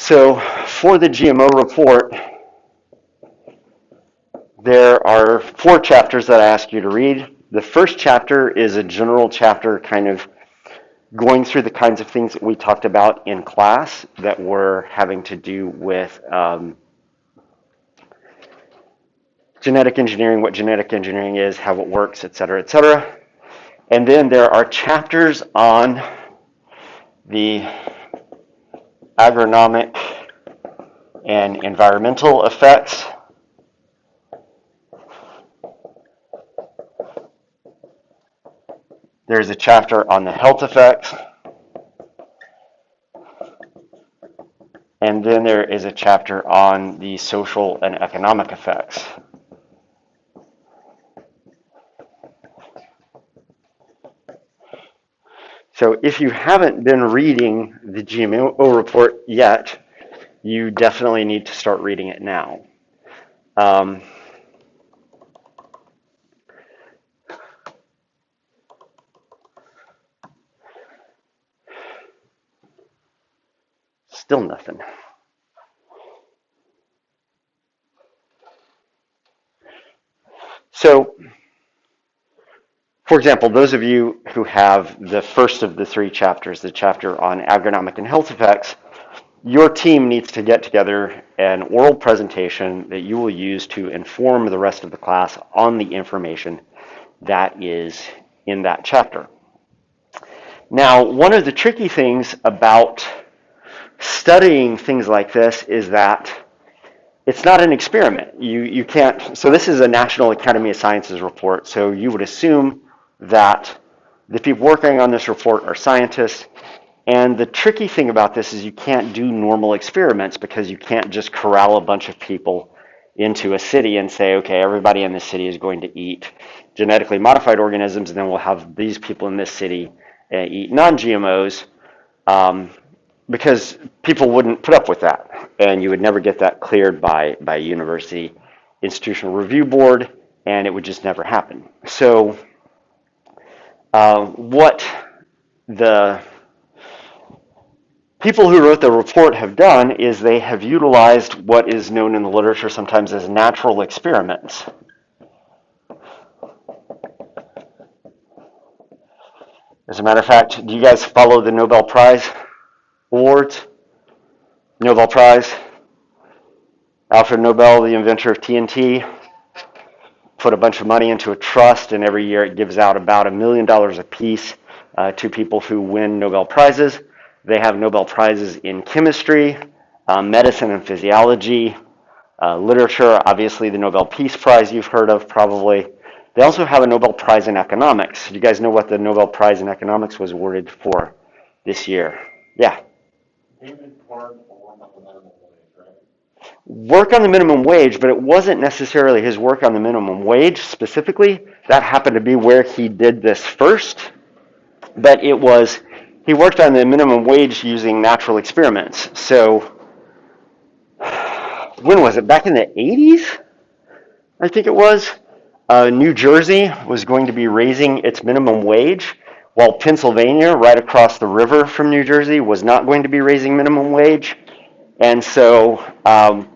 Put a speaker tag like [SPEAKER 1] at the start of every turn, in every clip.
[SPEAKER 1] So for the GMO report, there are 4 chapters that I ask you to read. The first chapter is a general chapter kind of going through the kinds of things that we talked about in class that were having to do with genetic engineering, what genetic engineering is, how it works, et cetera, et cetera. And then there are chapters on the agronomic and environmental effects. There's a chapter on the health effects. And then there is a chapter on the social and economic effects. So if you haven't been reading the GMO report yet, you definitely need to start reading it now. Still nothing. So, for example, those of you who have the first of the 3 chapters, the chapter on agronomic and health effects, your team needs to get together an oral presentation that you will use to inform the rest of the class on the information that is in that chapter. Now, one of the tricky things about studying things like this is that it's not an experiment. You can't, so this is a National Academy of Sciences report, so you would assume that the people working on this report are scientists, and the tricky thing about this is you can't do normal experiments because you can't just corral a bunch of people into a city and say, okay, everybody in this city is going to eat genetically modified organisms, and then we'll have these people in this city eat non-GMOs, because people wouldn't put up with that, and you would never get that cleared by a university institutional review board, and it would just never happen. So what the people who wrote the report have done is they have utilized what is known in the literature sometimes as natural experiments. As a matter of fact, do you guys follow the Nobel Prize awards? Nobel Prize. Alfred Nobel, the inventor of TNT, put a bunch of money into a trust, and every year it gives out about $1 million apiece to people who win Nobel Prizes. They have Nobel Prizes in chemistry, medicine and physiology, literature, obviously the Nobel Peace Prize you've heard of probably. They also have a Nobel Prize in economics. Do you guys know what the Nobel Prize in economics was awarded for this year? Yeah. Work on the minimum wage, but it wasn't necessarily his work on the minimum wage specifically. That happened to be where he did this first, but it was, he worked on the minimum wage using natural experiments. So when was it? Back in the 80s, I think it was. New Jersey was going to be raising its minimum wage, while Pennsylvania, right across the river from New Jersey, was not going to be raising minimum wage. And so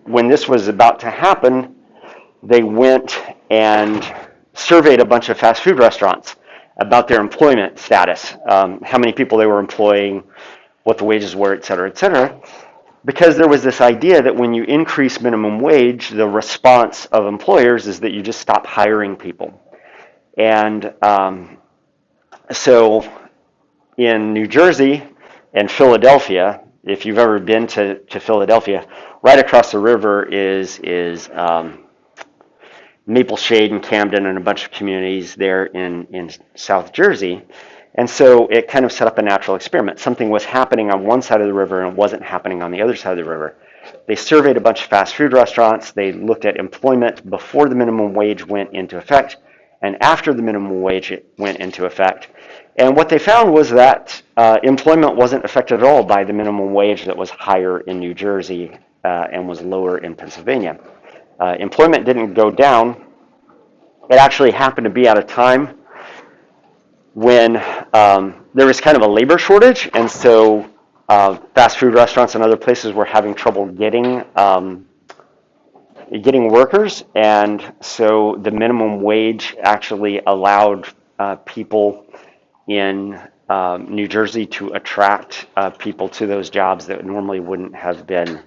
[SPEAKER 1] when this was about to happen, they went and surveyed a bunch of fast food restaurants about their employment status, how many people they were employing, what the wages were, et cetera, because there was this idea that when you increase minimum wage, the response of employers is that you just stop hiring people. And so in New Jersey and Philadelphia, if you've ever been to Philadelphia, right across the river is Maple Shade and Camden and a bunch of communities there in South Jersey. And so it kind of set up a natural experiment. Something was happening on one side of the river and it wasn't happening on the other side of the river. They surveyed a bunch of fast food restaurants. They looked at employment before the minimum wage went into effect and after the minimum wage went into effect. And what they found was that employment wasn't affected at all by the minimum wage that was higher in New Jersey and was lower in Pennsylvania. Employment didn't go down. It actually happened to be at a time when there was kind of a labor shortage, and so fast food restaurants and other places were having trouble getting workers, and so the minimum wage actually allowed people in New Jersey to attract people to those jobs that normally wouldn't have been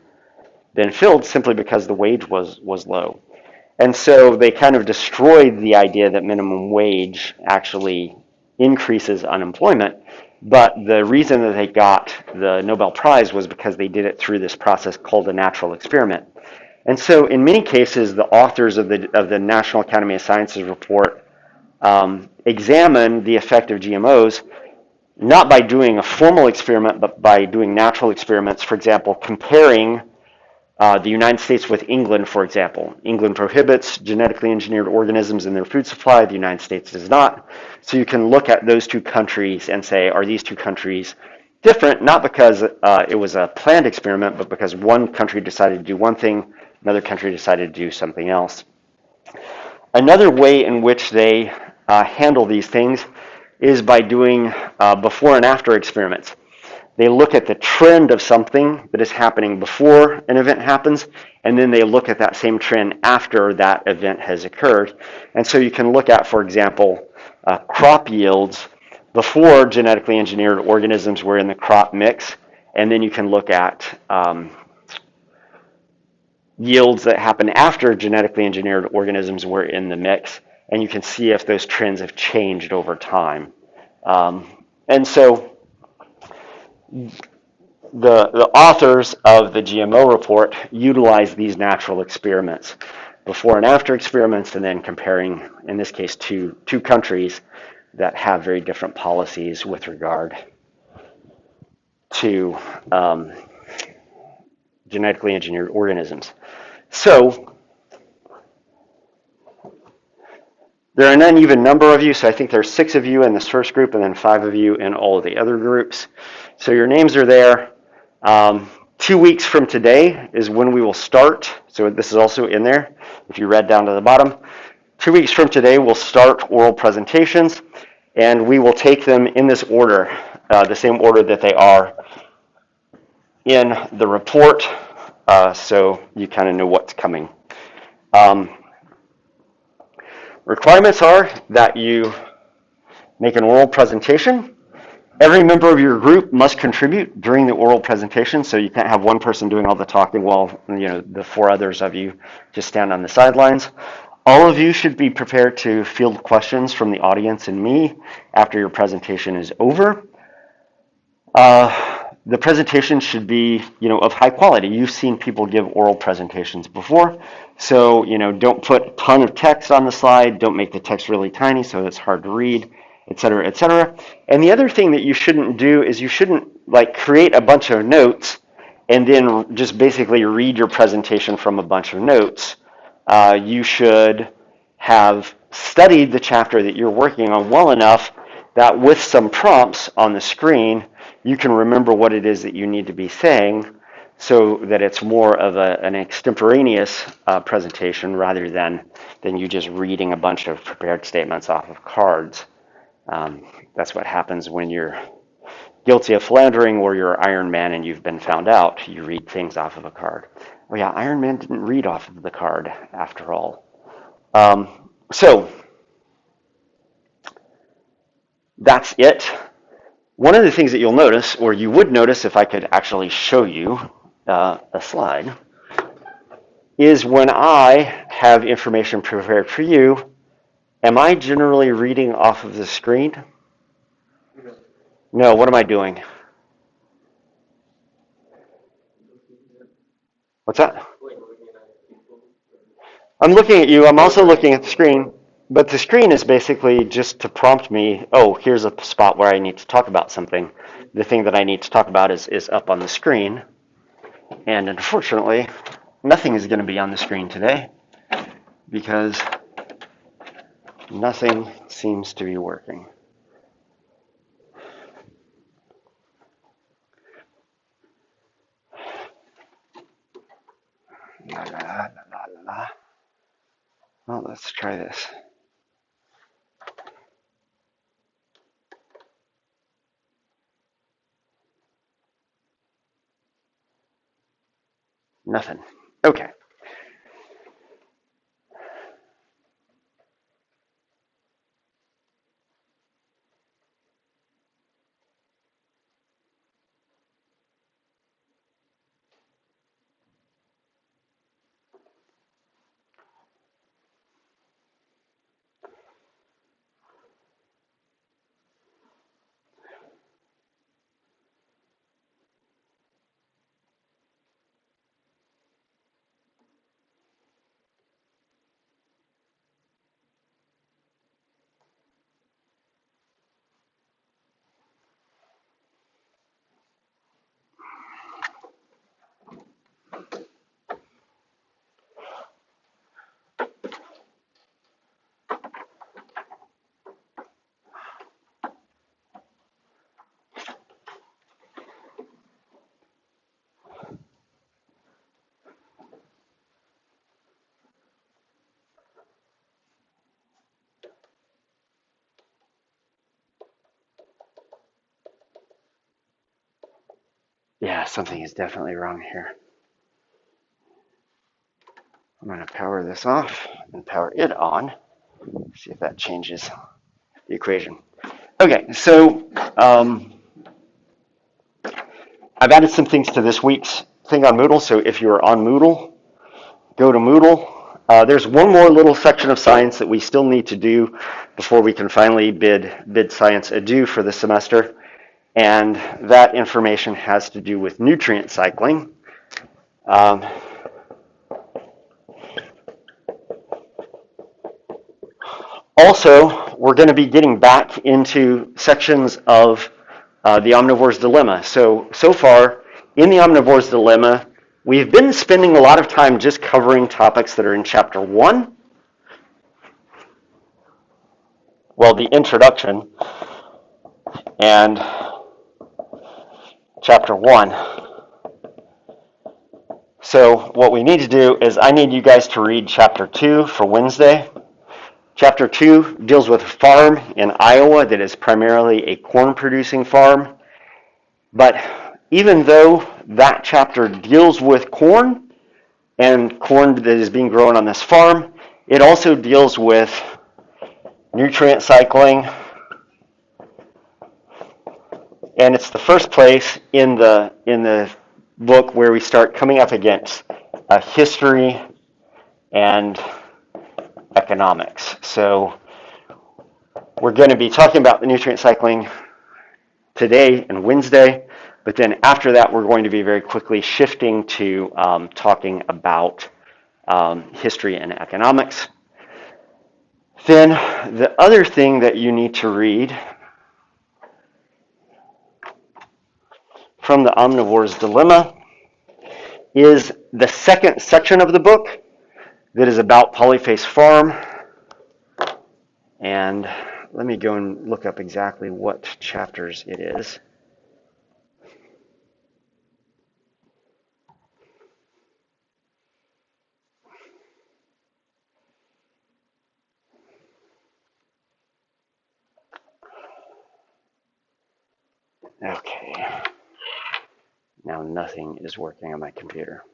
[SPEAKER 1] filled simply because the wage was low. And so they kind of destroyed the idea that minimum wage actually increases unemployment. But the reason that they got the Nobel Prize was because they did it through this process called a natural experiment. And so in many cases, the authors of the National Academy of Sciences report examine the effect of GMOs not by doing a formal experiment, but by doing natural experiments. For example, comparing the United States with England, for example. England prohibits genetically engineered organisms in their food supply. The United States does not. So you can look at those two countries and say, are these two countries different? Not because it was a planned experiment, but because one country decided to do one thing, another country decided to do something else. Another way in which they handle these things is by doing before and after experiments. They look at the trend of something that is happening before an event happens, and then they look at that same trend after that event has occurred. And so you can look at, for example, crop yields before genetically engineered organisms were in the crop mix, and then you can look at yields that happen after genetically engineered organisms were in the mix, and you can see if those trends have changed over time. And so the authors of the GMO report utilize these natural experiments, before and after experiments, and then comparing, in this case, two countries that have very different policies with regard to genetically engineered organisms. So there are an uneven number of you, so I think there's 6 of you in this first group and then 5 of you in all of the other groups. So your names are there. 2 weeks from today is when we will start. So this is also in there, if you read down to the bottom. 2 weeks from today, we'll start oral presentations, and we will take them in this order, the same order that they are in the report, so you kind of know what's coming. Requirements are that you make an oral presentation. Every member of your group must contribute during the oral presentation, so you can't have one person doing all the talking while the 4 others of you just stand on the sidelines. All of you should be prepared to field questions from the audience and me after your presentation is over. The presentation should be, of high quality. You've seen people give oral presentations before, so, don't put a ton of text on the slide. Don't make the text really tiny so it's hard to read, et cetera, et cetera. And the other thing that you shouldn't do is you shouldn't create a bunch of notes and then just basically read your presentation from a bunch of notes. You should have studied the chapter that you're working on well enough that with some prompts on the screen, you can remember what it is that you need to be saying, so that it's more of an extemporaneous presentation rather than you just reading a bunch of prepared statements off of cards. That's what happens when you're guilty of philandering or you're Iron Man and you've been found out. You read things off of a card. Oh yeah, Iron Man didn't read off of the card after all. So that's it. One of the things that you'll notice, or you would notice if I could actually show you a slide, is when I have information prepared for you, am I generally reading off of the screen? No, what am I doing? What's that? I'm looking at you, I'm also looking at the screen, but the screen is basically just to prompt me, oh, here's a spot where I need to talk about something. The thing that I need to talk about is up on the screen, and unfortunately, nothing is going to be on the screen today because nothing seems to be working. La, la, la, la, la. Well, let's try this. Nothing. Okay. Yeah, something is definitely wrong here. I'm going to power this off and power it on. See if that changes the equation. Okay, so I've added some things to this week's thing on Moodle. So if you're on Moodle, go to Moodle. There's one more little section of science that we still need to do before we can finally bid science adieu for the semester. And that information has to do with nutrient cycling. Also, we're going to be getting back into sections of the Omnivore's Dilemma. So far, in the Omnivore's Dilemma, we've been spending a lot of time just covering topics that are in Chapter 1. Well, the introduction and Chapter 1. So what we need to do is I need you guys to read Chapter 2 for Wednesday. Chapter 2 deals with a farm in Iowa that is primarily a corn-producing farm. But even though that chapter deals with corn and corn that is being grown on this farm, it also deals with nutrient cycling. And it's the first place in the book where we start coming up against history and economics. So we're going to be talking about the nutrient cycling today and Wednesday, but then after that we're going to be very quickly shifting to talking about history and economics. Then the other thing that you need to read from the Omnivore's Dilemma is the second section of the book that is about Polyface Farm. And let me go and look up exactly what chapters it is. Okay. Now nothing is working on my computer.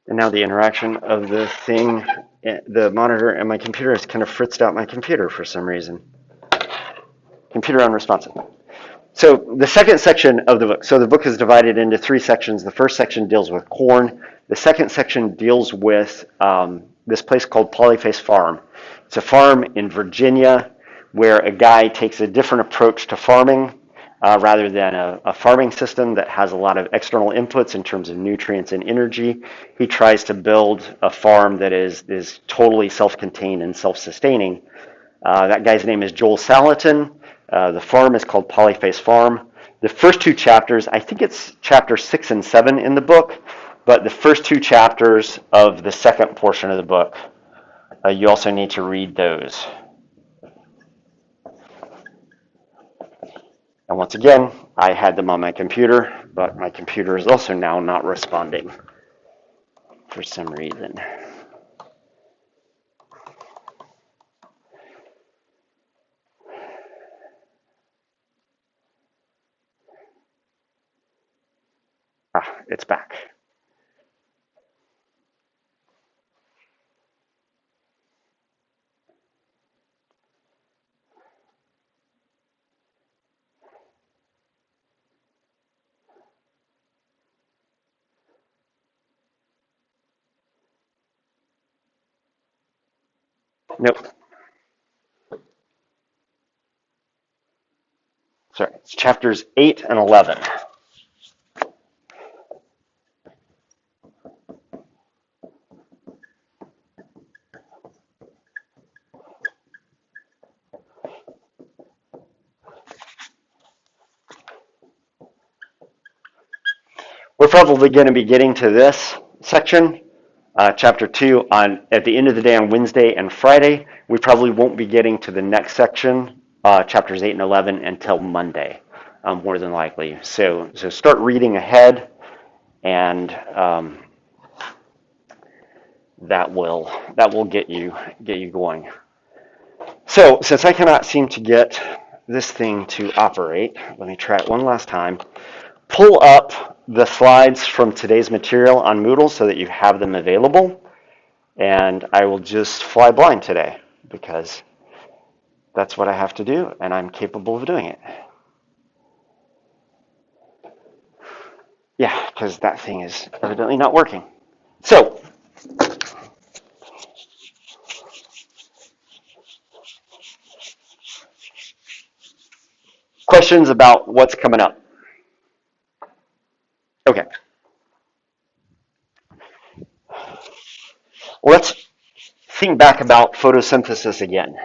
[SPEAKER 1] And now the interaction of the thing, the monitor and my computer has kind of fritzed out my computer for some reason. Computer unresponsive. So the second section of the book, so the book is divided into three sections. The first section deals with corn. The second section deals with this place called Polyface Farm. It's a farm in Virginia where a guy takes a different approach to farming. rather than a farming system that has a lot of external inputs in terms of nutrients and energy. He tries to build a farm that is totally self-contained and self-sustaining. That guy's name is Joel Salatin. The farm is called Polyface Farm. The first two chapters, I think it's chapter 6 and 7 in the book, but the first two chapters of the second portion of the book, you also need to read those. And once again, I had them on my computer, but my computer is also now not responding for some reason. It's back. Nope. Sorry, it's chapters 8 and 11. We're probably going to be getting to this section, chapter 2, at the end of the day on Wednesday and Friday. We probably won't be getting to the next section, chapters 8 and 11, until Monday, more than likely. So start reading ahead, and that will get you going. So since I cannot seem to get this thing to operate, let me try it one last time. Pull up the slides from today's material on Moodle so that you have them available. And I will just fly blind today because that's what I have to do, and I'm capable of doing it. Yeah, because that thing is evidently not working. So, questions about what's coming up? Okay. Let's think back about photosynthesis again.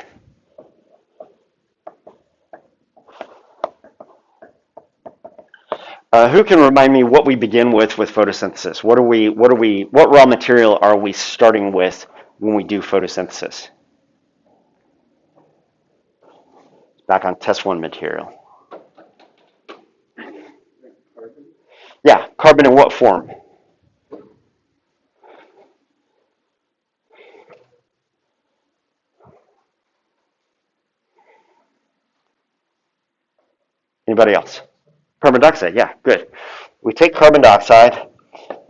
[SPEAKER 1] Who can remind me what we begin with photosynthesis? What raw material are we starting with when we do photosynthesis? Back on test one material. Yeah, carbon in what form? Anybody else? Carbon dioxide, yeah, good. We take carbon dioxide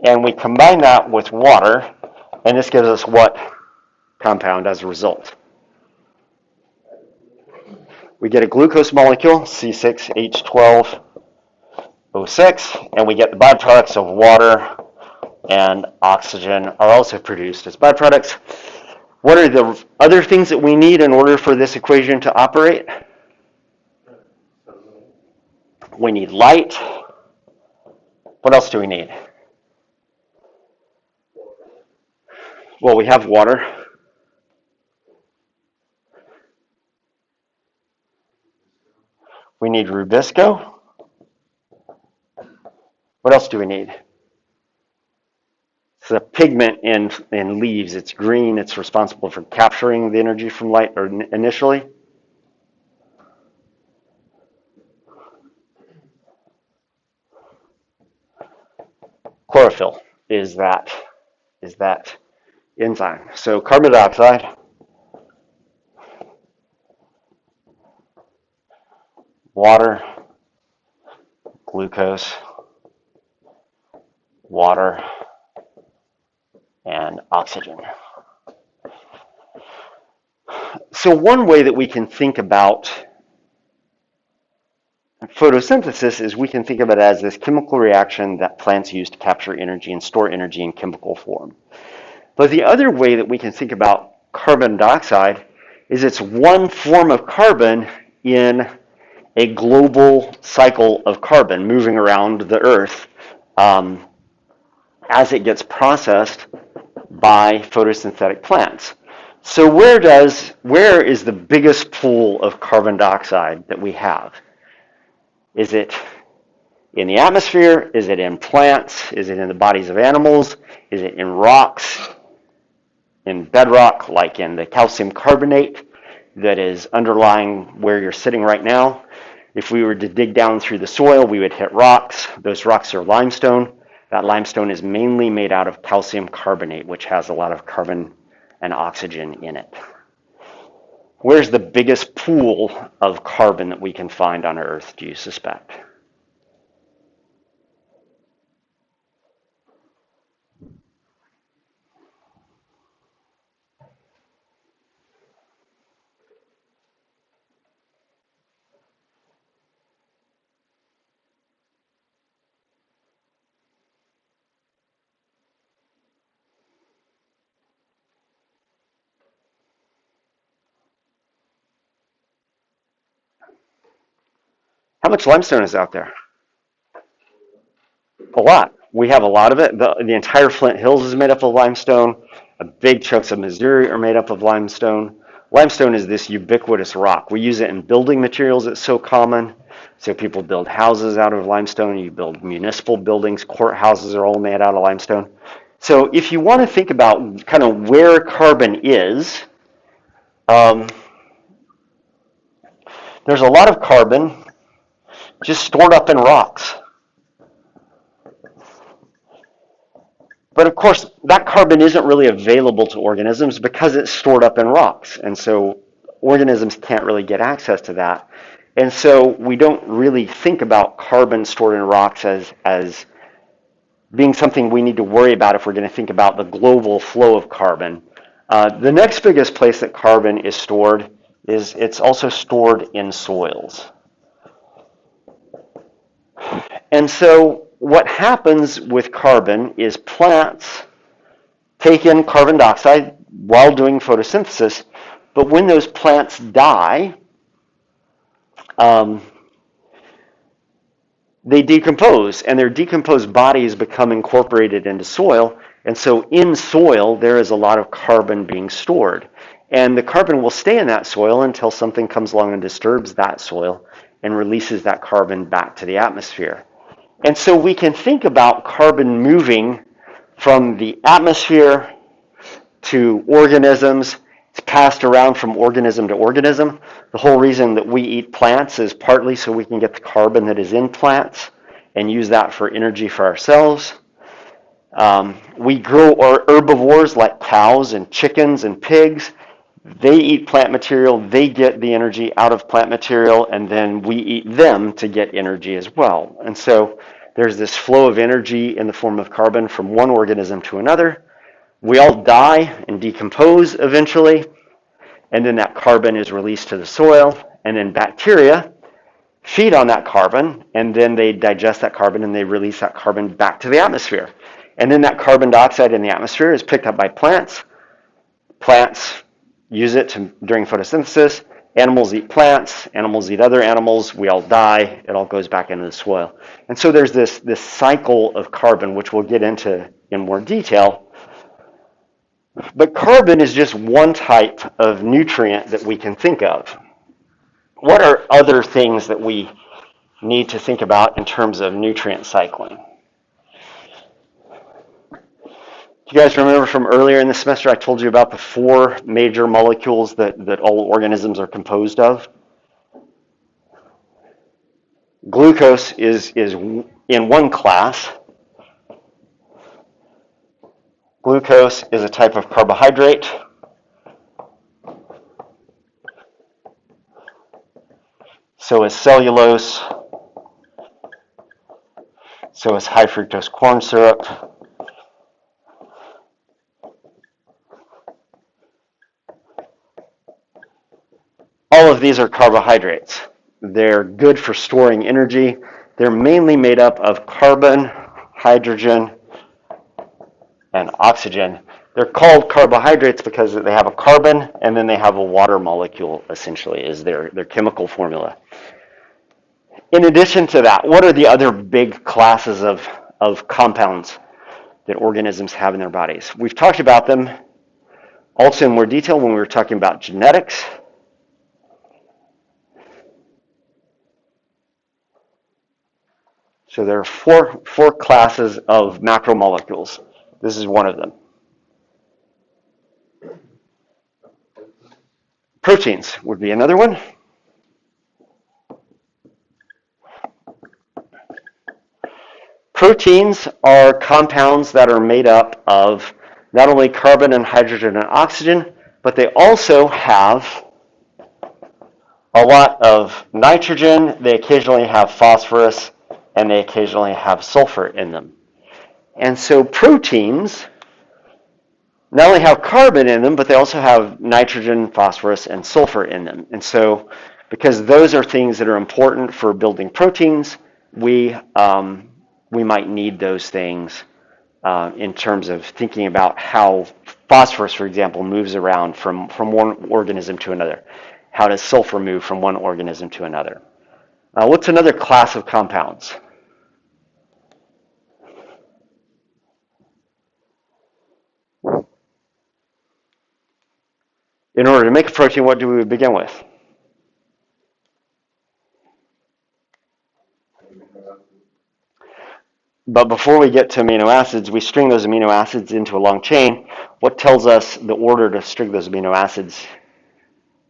[SPEAKER 1] and we combine that with water, and this gives us what compound as a result? We get a glucose molecule, C6H12O6, and we get the byproducts of water and oxygen are also produced as byproducts. What are the other things that we need in order for this equation to operate? We need light. What else do we need? Well, we have water. We need rubisco. What else do we need? It's a pigment in leaves. It's green. It's responsible for capturing the energy from light initially. Chlorophyll is that enzyme. So carbon dioxide, water, glucose, water, and oxygen. So one way that we can think about photosynthesis is we can think of it as this chemical reaction that plants use to capture energy and store energy in chemical form. But the other way that we can think about carbon dioxide is it's one form of carbon in a global cycle of carbon moving around the Earth as it gets processed by photosynthetic plants. So where is the biggest pool of carbon dioxide that we have? Is it in the atmosphere? Is it in plants? Is it in the bodies of animals? Is it in rocks, in bedrock, like in the calcium carbonate that is underlying where you're sitting right now? If we were to dig down through the soil, we would hit rocks. Those rocks are limestone. That limestone is mainly made out of calcium carbonate, which has a lot of carbon and oxygen in it. Where's the biggest pool of carbon that we can find on Earth, do you suspect? How much limestone is out there? A lot. We have a lot of it. The entire Flint Hills is made up of limestone. Big chunks of Missouri are made up of limestone. Limestone is this ubiquitous rock. We use it in building materials. It's so common. So people build houses out of limestone. You build municipal buildings. Courthouses are all made out of limestone. So if you want to think about kind of where carbon is, there's a lot of carbon just stored up in rocks. But of course, that carbon isn't really available to organisms because it's stored up in rocks. And so organisms can't really get access to that. And so we don't really think about carbon stored in rocks as being something we need to worry about if we're going to think about the global flow of carbon. The next biggest place that carbon is stored is it's also stored in soils. And so what happens with carbon is plants take in carbon dioxide while doing photosynthesis, but when those plants die, they decompose, and their decomposed bodies become incorporated into soil, and so in soil there is a lot of carbon being stored. And the carbon will stay in that soil until something comes along and disturbs that soil and releases that carbon back to the atmosphere. And so we can think about carbon moving from the atmosphere to organisms. It's passed around from organism to organism. The whole reason that we eat plants is partly so we can get the carbon that is in plants and use that for energy for ourselves. We grow our herbivores like cows and chickens and pigs. They eat plant material, they get the energy out of plant material, and then we eat them to get energy as well. And so there's this flow of energy in the form of carbon from one organism to another. We all die and decompose eventually, and then that carbon is released to the soil, and then bacteria feed on that carbon, and then they digest that carbon and they release that carbon back to the atmosphere. And then that carbon dioxide in the atmosphere is picked up by plants. Plants use it during photosynthesis. Animals eat plants. Animals eat other animals. We all die. It all goes back into the soil. And so there's this cycle of carbon, which we'll get into in more detail. But carbon is just one type of nutrient that we can think of. What are other things that we need to think about in terms of nutrient cycling? You guys remember from earlier in the semester I told you about the 4 major molecules that all organisms are composed of? Glucose is in one class. Glucose is a type of carbohydrate. So is cellulose. So is high fructose corn syrup. All of these are carbohydrates. They're good for storing energy. They're mainly made up of carbon, hydrogen, and oxygen. They're called carbohydrates because they have a carbon and then they have a water molecule, essentially, is their chemical formula. In addition to that, what are the other big classes of compounds that organisms have in their bodies? We've talked about them also in more detail when we were talking about genetics. So there are four classes of macromolecules. This is one of them. Proteins would be another one. Proteins are compounds that are made up of not only carbon and hydrogen and oxygen, but they also have a lot of nitrogen. They occasionally have phosphorus, and they occasionally have sulfur in them. And so proteins not only have carbon in them, but they also have nitrogen, phosphorus, and sulfur in them. And so because those are things that are important for building proteins, we might need those things in terms of thinking about how phosphorus, for example, moves around from one organism to another. How does sulfur move from one organism to another? What's another class of compounds? In order to make a protein, what do we begin with? But before we get to amino acids, we string those amino acids into a long chain. What tells us the order to string those amino acids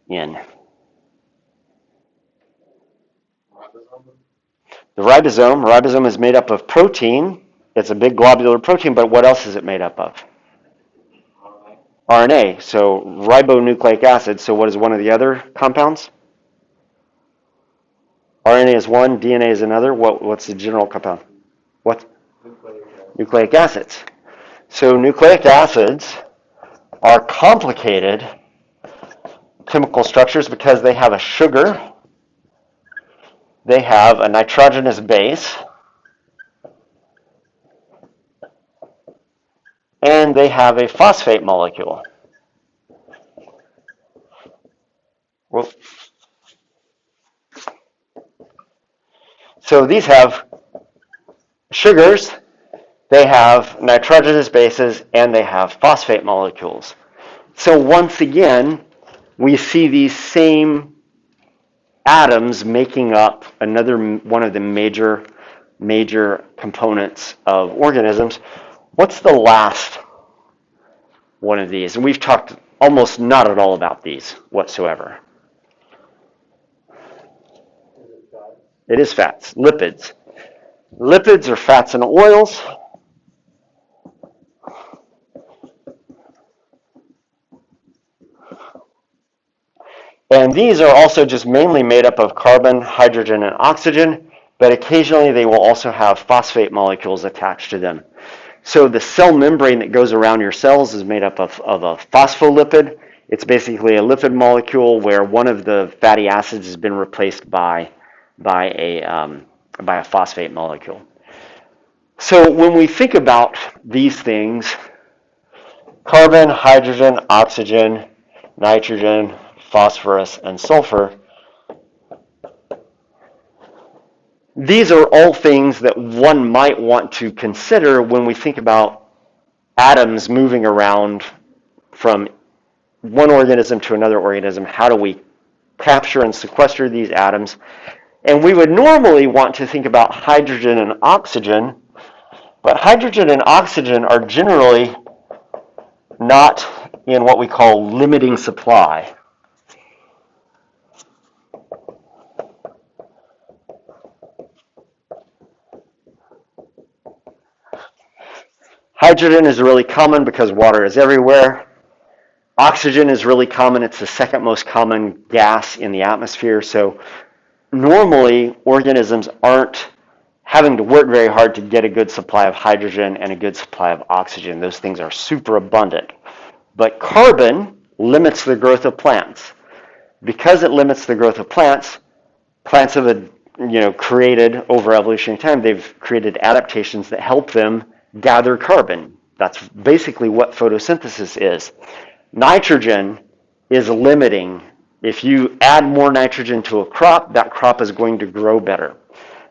[SPEAKER 1] in? The ribosome. Ribosome is made up of protein. It's a big globular protein, but what else is it made up of? RNA. So ribonucleic acid. So what is one of the other compounds? RNA is one, DNA is another. What's the general compound? What? Nucleic acids. So nucleic acids are complicated chemical structures because they have a sugar, they have a nitrogenous base, and they have a phosphate molecule. Well, so these have sugars, they have nitrogenous bases, and they have phosphate molecules. So once again, we see these same atoms making up another one of the major components of organisms. What's the last one of these? And we've talked almost not at all about these whatsoever. It is fats, lipids. Lipids are fats and oils. And these are also just mainly made up of carbon, hydrogen, and oxygen, but occasionally they will also have phosphate molecules attached to them. So the cell membrane that goes around your cells is made up of a phospholipid. It's basically a lipid molecule where one of the fatty acids has been replaced by a phosphate molecule. So when we think about these things, carbon, hydrogen, oxygen, nitrogen, phosphorus, and sulfur, these are all things that one might want to consider when we think about atoms moving around from one organism to another organism. How do we capture and sequester these atoms? And we would normally want to think about hydrogen and oxygen, but hydrogen and oxygen are generally not in what we call limiting supply. Hydrogen is really common because water is everywhere. Oxygen is really common. It's the second most common gas in the atmosphere. So normally organisms aren't having to work very hard to get a good supply of hydrogen and a good supply of oxygen. Those things are super abundant. But carbon limits the growth of plants. Because it limits the growth of plants have created over evolutionary time, they've created adaptations that help them gather carbon. That's basically what photosynthesis is. Nitrogen is limiting. If you add more nitrogen to a crop, that crop is going to grow better.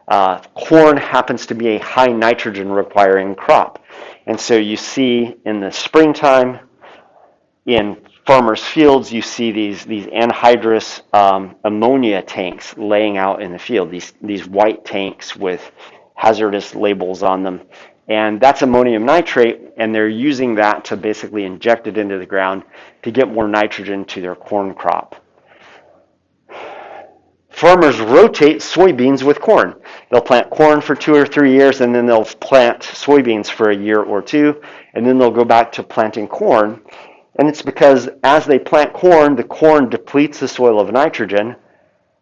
[SPEAKER 1] Corn happens to be a high nitrogen requiring crop. And so you see in the springtime, in farmers' fields, you see these anhydrous ammonia tanks laying out in the field, these white tanks with hazardous labels on them. And that's ammonium nitrate, and they're using that to basically inject it into the ground to get more nitrogen to their corn crop. Farmers rotate soybeans with corn. They'll plant corn for 2 or 3 years, and then they'll plant soybeans for a year or two, and then they'll go back to planting corn. And it's because as they plant corn, the corn depletes the soil of nitrogen.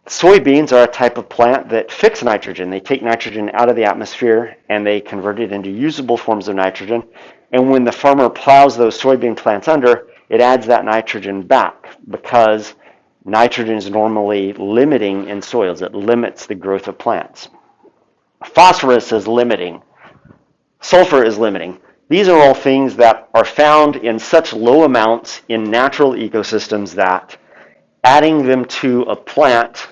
[SPEAKER 1] Soybeans are a type of plant that fix nitrogen. They take nitrogen out of the atmosphere and they convert it into usable forms of nitrogen. And when the farmer plows those soybean plants under, it adds that nitrogen back because nitrogen is normally limiting in soils. It limits the growth of plants. Phosphorus is limiting. Sulfur is limiting. These are all things that are found in such low amounts in natural ecosystems that adding them to a plant,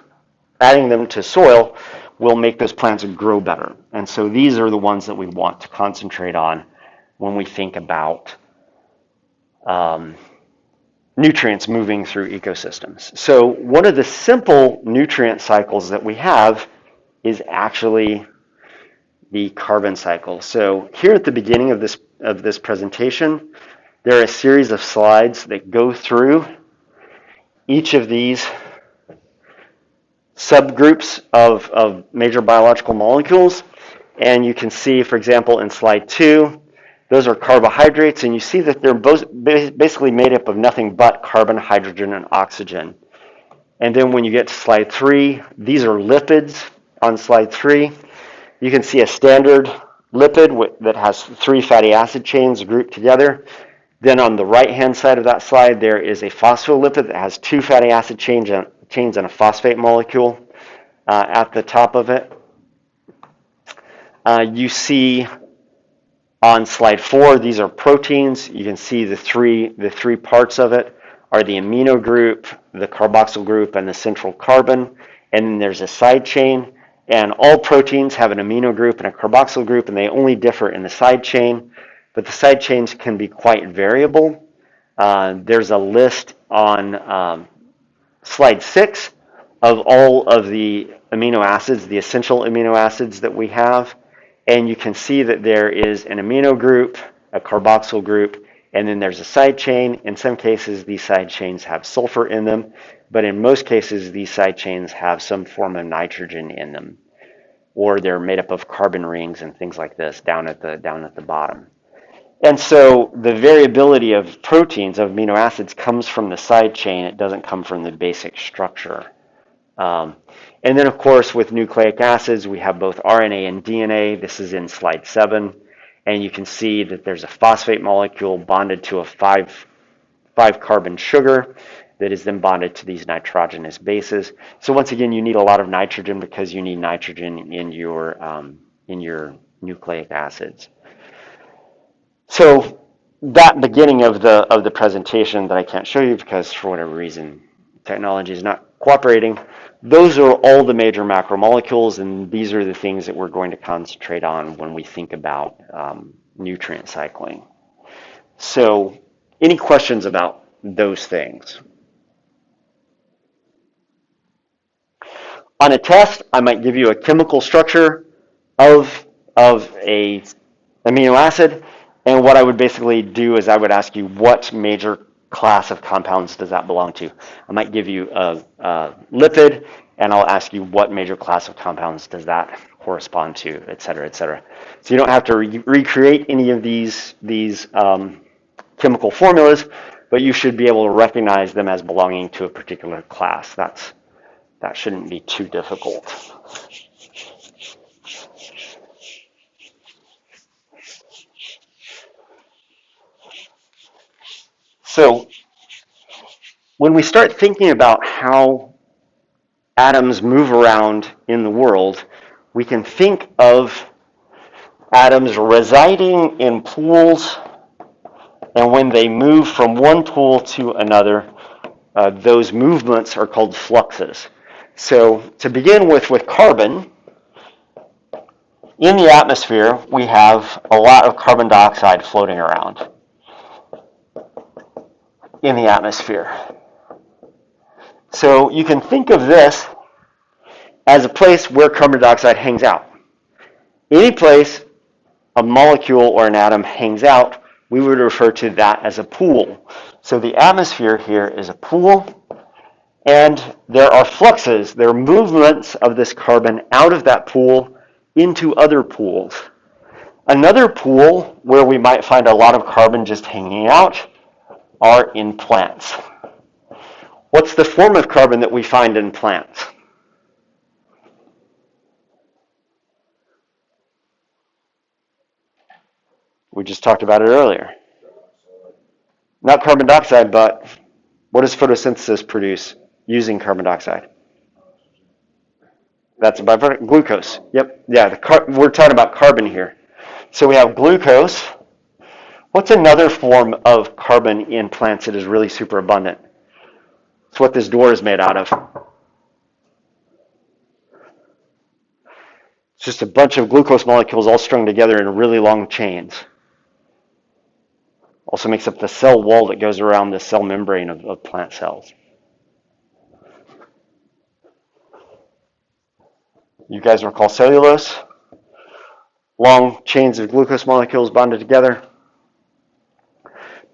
[SPEAKER 1] adding them to soil, will make those plants grow better. And so these are the ones that we want to concentrate on when we think about nutrients moving through ecosystems. So one of the simple nutrient cycles that we have is actually the carbon cycle. So here at the beginning of this presentation, there are a series of slides that go through each of these subgroups of major biological molecules. And you can see, for example, in slide 2, those are carbohydrates, and you see that they're both basically made up of nothing but carbon, hydrogen, and oxygen. And then when you get to slide 3, these are lipids on slide 3. You can see a standard lipid that has 3 fatty acid chains grouped together. Then on the right-hand side of that slide, there is a phospholipid that has 2 fatty acid chains and a phosphate molecule at the top of it. You see on slide 4, these are proteins. You can see the three parts of it are the amino group, the carboxyl group, and the central carbon. And then there's a side chain. And all proteins have an amino group and a carboxyl group, and they only differ in the side chain. But the side chains can be quite variable. There's a list on slide 6 of all of the amino acids, the essential amino acids that we have. And you can see that there is an amino group, a carboxyl group, and then there's a side chain. In some cases, these side chains have sulfur in them, but in most cases, these side chains have some form of nitrogen in them, or they're made up of carbon rings and things like this down at the bottom. And so the variability of proteins, of amino acids, comes from the side chain. It doesn't come from the basic structure. And then, of course, with nucleic acids, we have both RNA and DNA. This is in slide 7. And you can see that there's a phosphate molecule bonded to a 5-carbon sugar that is then bonded to these nitrogenous bases. So once again, you need a lot of nitrogen because you need nitrogen in your nucleic acids. So that beginning of the presentation that I can't show you because for whatever reason technology is not cooperating, those are all the major macromolecules, and these are the things that we're going to concentrate on when we think about nutrient cycling. So any questions about those things? On a test, I might give you a chemical structure of a amino acid, and what I would basically do is I would ask you what major class of compounds does that belong to. I might give you a lipid, and I'll ask you what major class of compounds does that correspond to, et cetera, et cetera. So you don't have to recreate any of these chemical formulas, but you should be able to recognize them as belonging to a particular class. That shouldn't be too difficult. So when we start thinking about how atoms move around in the world, we can think of atoms residing in pools, and when they move from one pool to another, those movements are called fluxes. So to begin with carbon, In the atmosphere, we have a lot of carbon dioxide floating around in the atmosphere. So you can think of this as a place where carbon dioxide hangs out. Any place a molecule or an atom hangs out, we would refer to that as a pool. So the atmosphere here is a pool, and there are fluxes. There are movements of this carbon out of that pool into other pools. Another pool where we might find a lot of carbon just hanging out are in plants. What's the form of carbon that we find in plants? We just talked about it earlier. Not carbon dioxide, but what does photosynthesis produce using carbon dioxide? That's a byproduct, glucose. Yep, yeah, we're talking about carbon here. So we have glucose. What's another form of carbon in plants that is really super abundant? It's what this door is made out of. It's just a bunch of glucose molecules all strung together in really long chains. Also makes up the cell wall that goes around the cell membrane of plant cells. You guys recall cellulose? Long chains of glucose molecules bonded together.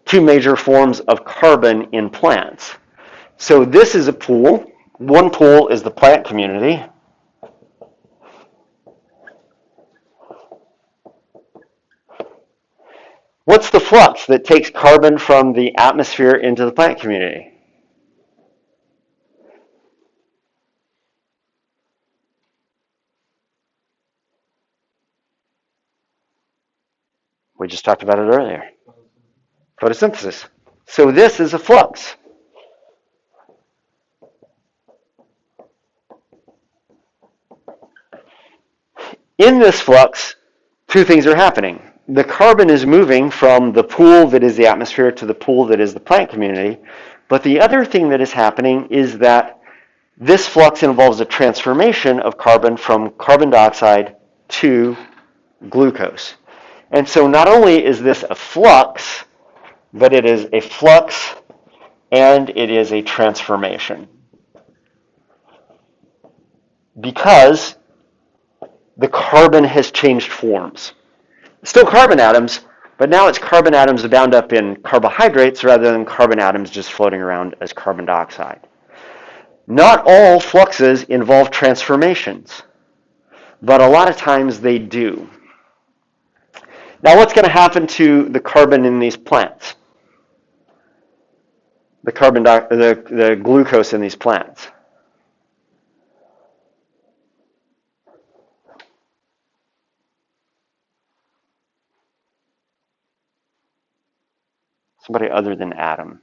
[SPEAKER 1] Two major forms of carbon in plants. So this is a pool. One pool is the plant community. What's the flux that takes carbon from the atmosphere into the plant community? We just talked about it earlier. Photosynthesis. So this is a flux. In this flux, two things are happening. The carbon is moving from the pool that is the atmosphere to the pool that is the plant community. But the other thing that is happening is that this flux involves a transformation of carbon from carbon dioxide to glucose. And so not only is this a flux, but it is a flux and it is a transformation. Because the carbon has changed forms. Still carbon atoms, but now it's carbon atoms bound up in carbohydrates rather than carbon atoms just floating around as carbon dioxide. Not all fluxes involve transformations, but a lot of times they do. Now what's going to happen to the carbon in these plants? The glucose in these plants? Somebody other than Adam.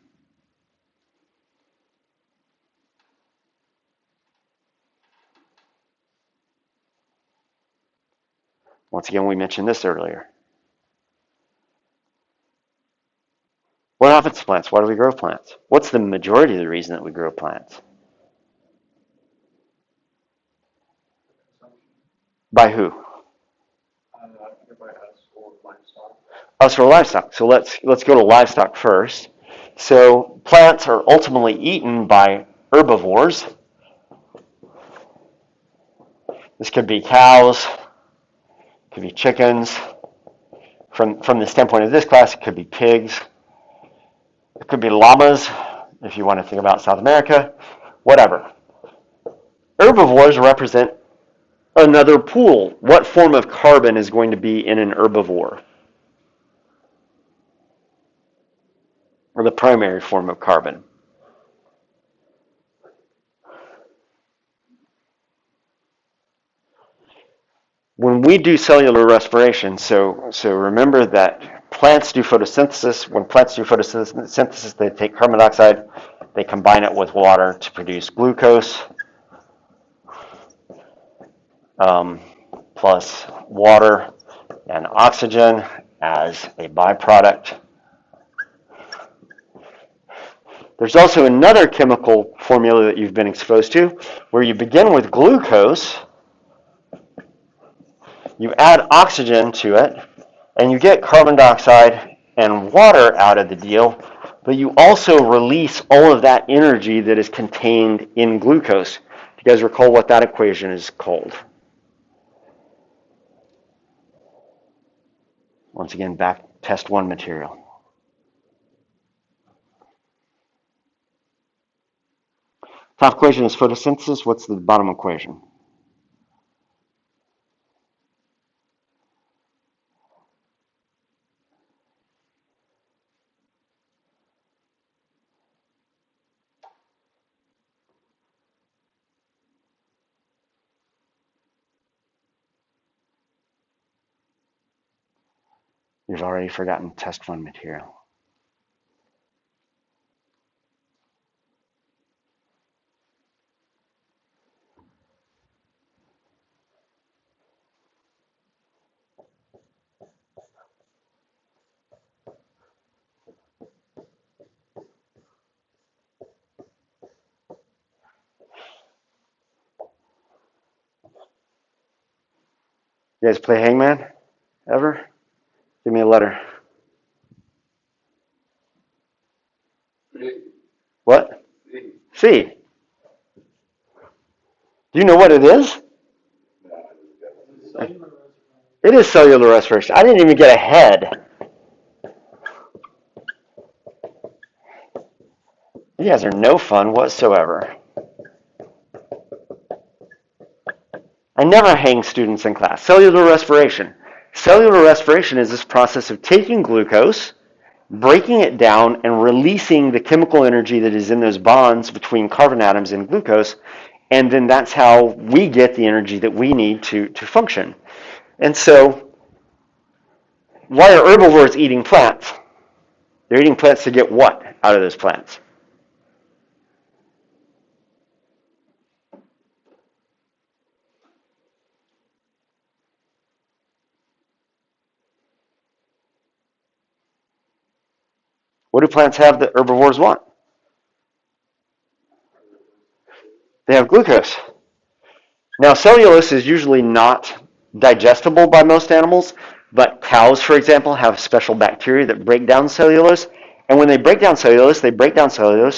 [SPEAKER 1] Once again, we mentioned this earlier. What happens to plants? Why do we grow plants? What's the majority of the reason that we grow plants? By who? Us or livestock. So let's go to livestock first. So plants are ultimately eaten by herbivores. This could be cows, could be chickens. From the standpoint of this class, it could be pigs. It could be llamas, if you want to think about South America. Whatever. Herbivores represent another pool. What form of carbon is going to be in an herbivore? Or the primary form of carbon? When we do cellular respiration, so remember that plants do photosynthesis. When plants do photosynthesis, they take carbon dioxide, they combine it with water to produce glucose, plus water and oxygen as a byproduct. There's also another chemical formula that you've been exposed to, where you begin with glucose. You add oxygen to it, and you get carbon dioxide and water out of the deal, but you also release all of that energy that is contained in glucose. Do you guys recall what that equation is called? Once again, back test 1 material. Top equation is photosynthesis. What's the bottom equation? You've already forgotten test 1 material. You guys play hangman ever? Give me a letter. What? C. Do you know what it is? It is cellular respiration. I didn't even get ahead. You guys are no fun whatsoever. I never hang students in class. Cellular respiration. Cellular respiration is this process of taking glucose, breaking it down, and releasing the chemical energy that is in those bonds between carbon atoms and glucose, and then that's how we get the energy that we need to function. And so, why are herbivores eating plants? They're eating plants to get what out of those plants? What do plants have that herbivores want? They have glucose. Now, cellulose is usually not digestible by most animals, but cows, for example, have special bacteria that break down cellulose. And when they break down cellulose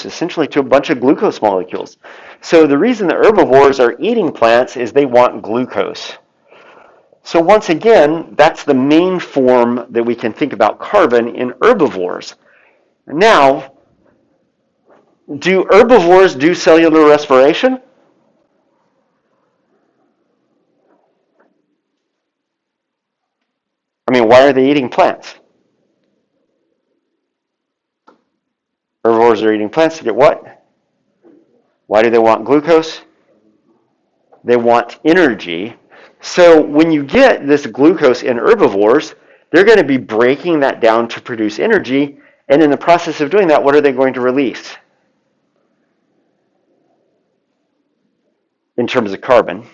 [SPEAKER 1] essentially to a bunch of glucose molecules. So the reason the herbivores are eating plants is they want glucose. So once again, that's the main form that we can think about carbon in herbivores. Now, do herbivores do cellular respiration? I mean, why are they eating plants? Herbivores are eating plants to get what? Why do they want glucose? They want energy. So when you get this glucose in herbivores, they're going to be breaking that down to produce energy. And in the process of doing that, what are they going to release? In terms of carbon.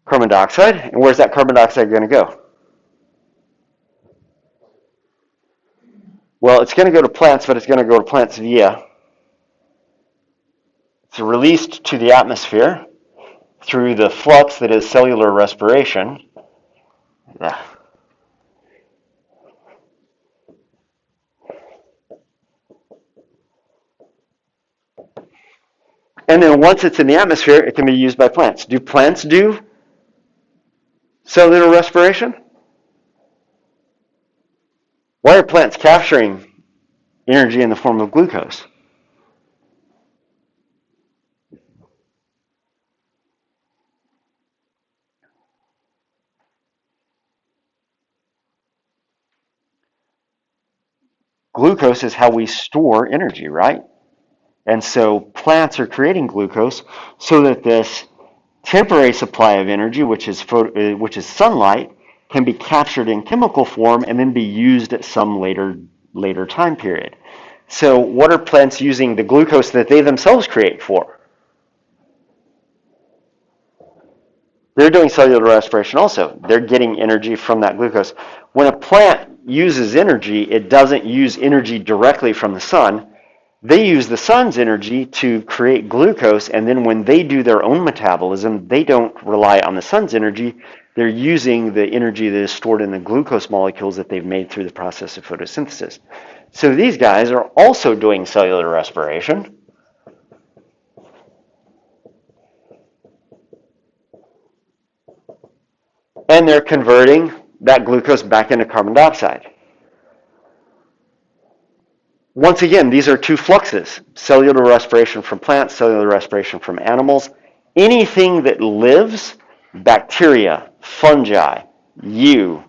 [SPEAKER 1] Carbon dioxide. And where's that carbon dioxide going to go? Well, it's going to go to plants, but it's going to go to plants via. It's released to the atmosphere through the flux that is cellular respiration. Yeah. And then once it's in the atmosphere, it can be used by plants. Do plants do cellular respiration? Why are plants capturing energy in the form of glucose? Glucose is how we store energy, right? And so plants are creating glucose so that this temporary supply of energy, which is sunlight, can be captured in chemical form and then be used at some later time period. So what are plants using the glucose that they themselves create for? They're doing cellular respiration also. They're getting energy from that glucose. When a plant uses energy, it doesn't use energy directly from the sun. They use the sun's energy to create glucose, and then when they do their own metabolism, they don't rely on the sun's energy. They're using the energy that is stored in the glucose molecules that they've made through the process of photosynthesis. So these guys are also doing cellular respiration. And they're converting that glucose back into carbon dioxide. Once again, these are two fluxes: cellular respiration from plants, cellular respiration from animals. Anything that lives, bacteria, fungi, you,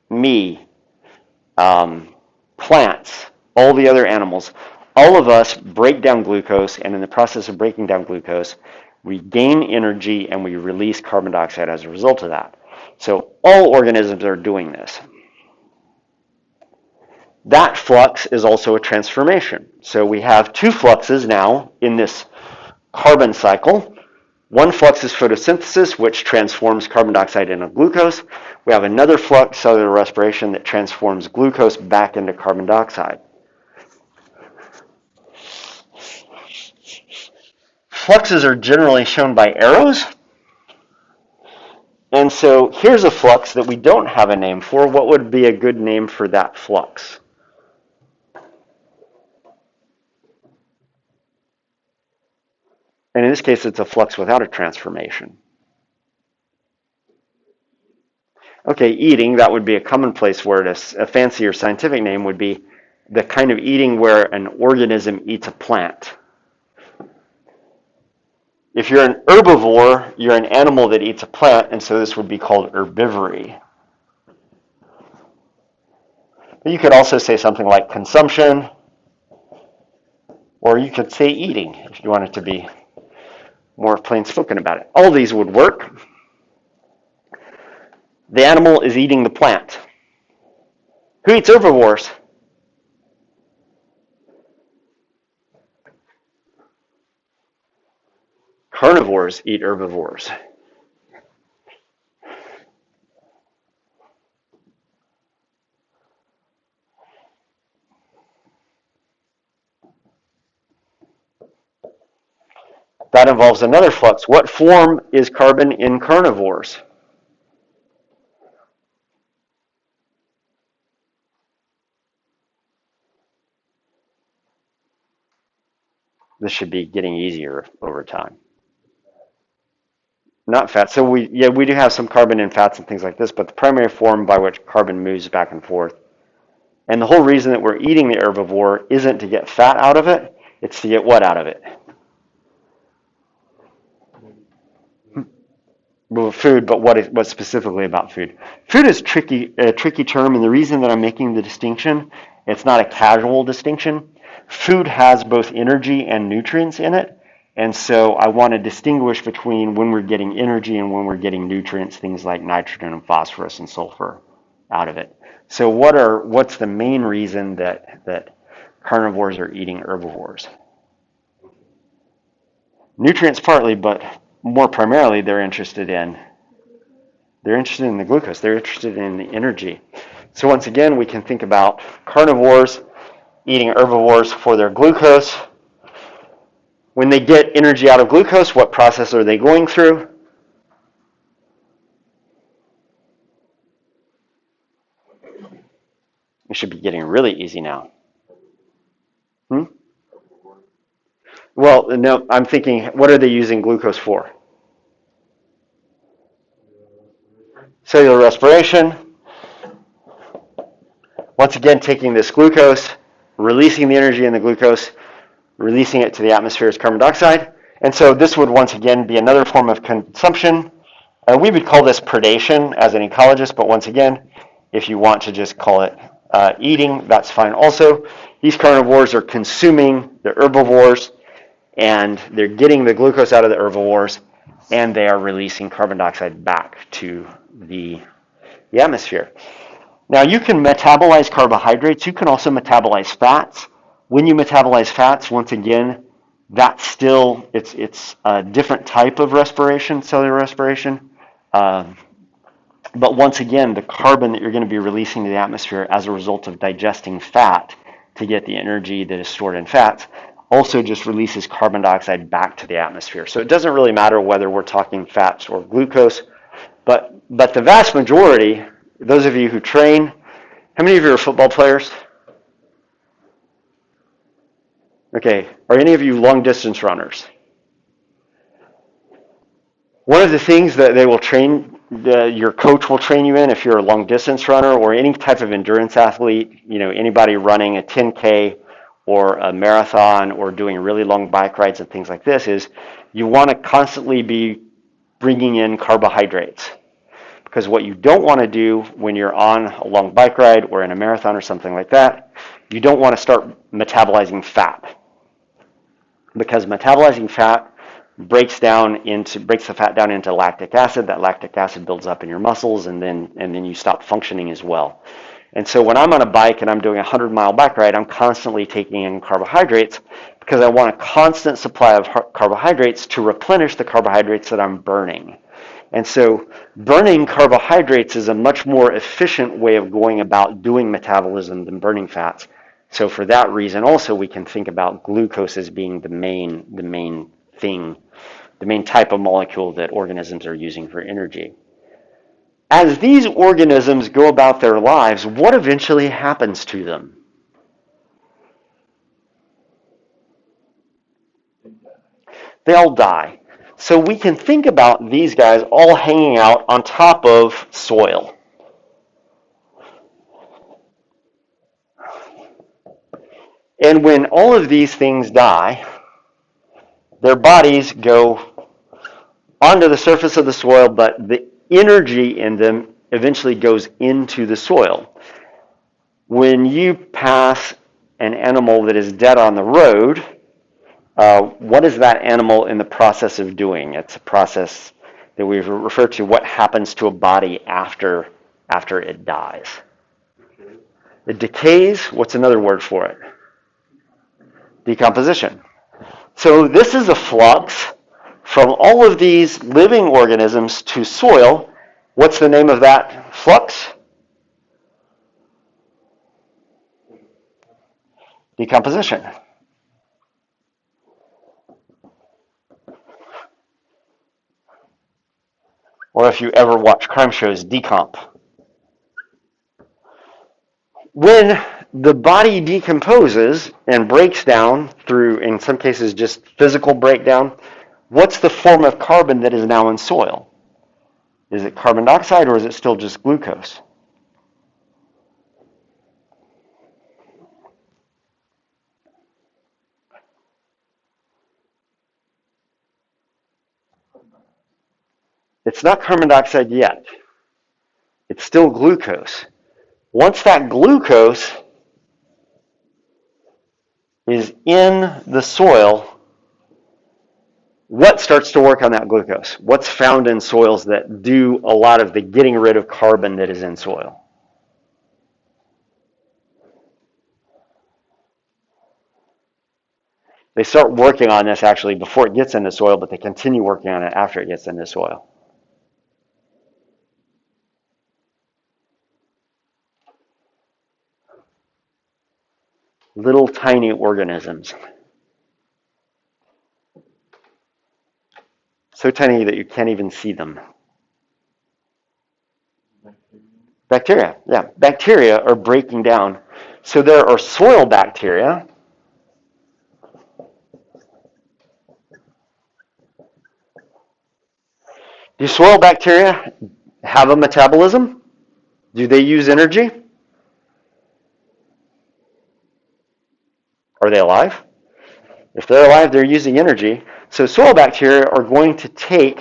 [SPEAKER 1] me, plants, all the other animals, all of us break down glucose, and in the process of breaking down glucose, we gain energy and we release carbon dioxide as a result of that. So all organisms are doing this. That flux is also a transformation. So we have two fluxes now in this carbon cycle. One flux is photosynthesis, which transforms carbon dioxide into glucose. We have another flux, cellular respiration, that transforms glucose back into carbon dioxide. Fluxes are generally shown by arrows. And so here's a flux that we don't have a name for. What would be a good name for that flux? And in this case, it's a flux without a transformation. Okay, eating, that would be a commonplace word. A fancier scientific name would be the kind of eating where an organism eats a plant. If you're an herbivore, you're an animal that eats a plant, and so this would be called herbivory. But you could also say something like consumption, or you could say eating if you wanted to be more plain spoken about it. All these would work. The animal is eating the plant. Who eats herbivores? Carnivores eat herbivores. That involves another flux. What form is carbon in carnivores? This should be getting easier over time. Not fat. So we do have some carbon in fats and things like this, but the primary form by which carbon moves back and forth. And the whole reason that we're eating the herbivore isn't to get fat out of it, it's to get what out of it? Well, food, but what specifically about food? Food is a tricky term, and the reason that I'm making the distinction, it's not a casual distinction. Food has both energy and nutrients in it, and so I want to distinguish between when we're getting energy and when we're getting nutrients, things like nitrogen and phosphorus and sulfur out of it. So what's the main reason that carnivores are eating herbivores? Nutrients partly, but more primarily they're interested in the glucose. They're interested in the energy. So once again, we can think about carnivores eating herbivores for their glucose. When they get energy out of glucose, what process are they going through? It should be getting really easy now. Well, no, I'm thinking, what are they using glucose for? Cellular respiration. Once again, taking this glucose, releasing the energy in the glucose, releasing it to the atmosphere as carbon dioxide. And so this would once again be another form of consumption. We would call this predation as an ecologist, but once again, if you want to just call it eating, that's fine also. These carnivores are consuming the herbivores, and they're getting the glucose out of the herbivores, and they are releasing carbon dioxide back to the atmosphere. Now, you can metabolize carbohydrates. You can also metabolize fats. When you metabolize fats, once again, that's still, it's a different type of respiration, cellular respiration. But once again, the carbon that you're going to be releasing to the atmosphere as a result of digesting fat to get the energy that is stored in fats, also just releases carbon dioxide back to the atmosphere. So it doesn't really matter whether we're talking fats or glucose, but the vast majority, those of you who train, how many of you are football players? Okay, are any of you long distance runners? One of the things that they will train, your coach will train you in if you're a long distance runner or any type of endurance athlete, anybody running a 10K or a marathon or doing really long bike rides and things like this, is you want to constantly be bringing in carbohydrates. Because what you don't want to do when you're on a long bike ride or in a marathon or something like that, you don't want to start metabolizing fat. Because metabolizing fat breaks the fat down into lactic acid. That lactic acid builds up in your muscles, and then you stop functioning as well. And so when I'm on a bike and I'm doing a 100-mile bike ride, I'm constantly taking in carbohydrates because I want a constant supply of carbohydrates to replenish the carbohydrates that I'm burning. And so burning carbohydrates is a much more efficient way of going about doing metabolism than burning fats. So for that reason also we can think about glucose as being the main thing, the main type of molecule that organisms are using for energy. As these organisms go about their lives, what eventually happens to them? They all die. So we can think about these guys all hanging out on top of soil. And when all of these things die, their bodies go onto the surface of the soil, but the energy in them eventually goes into the soil. When you pass an animal that is dead on the road, what is that animal in the process of doing? It's a process that we refer to what happens to a body after it dies. It decays. What's another word for it? Decomposition. So this is a flux from all of these living organisms to soil. What's the name of that flux? Decomposition. Or if you ever watch crime shows, decomp. When the body decomposes and breaks down through, in some cases, just physical breakdown, what's the form of carbon that is now in soil? Is it carbon dioxide or is it still just glucose? It's not carbon dioxide yet. It's still glucose. Once that glucose is in the soil, what starts to work on that glucose? What's found in soils that do a lot of the getting rid of carbon that is in soil? They start working on this actually before it gets into soil, but they continue working on it after it gets into soil. Little tiny organisms. So tiny that you can't even see them. Bacteria, yeah. Bacteria are breaking down. So there are soil bacteria. Do soil bacteria have a metabolism? Do they use energy? Are they alive? If they're alive, they're using energy. So soil bacteria are going to take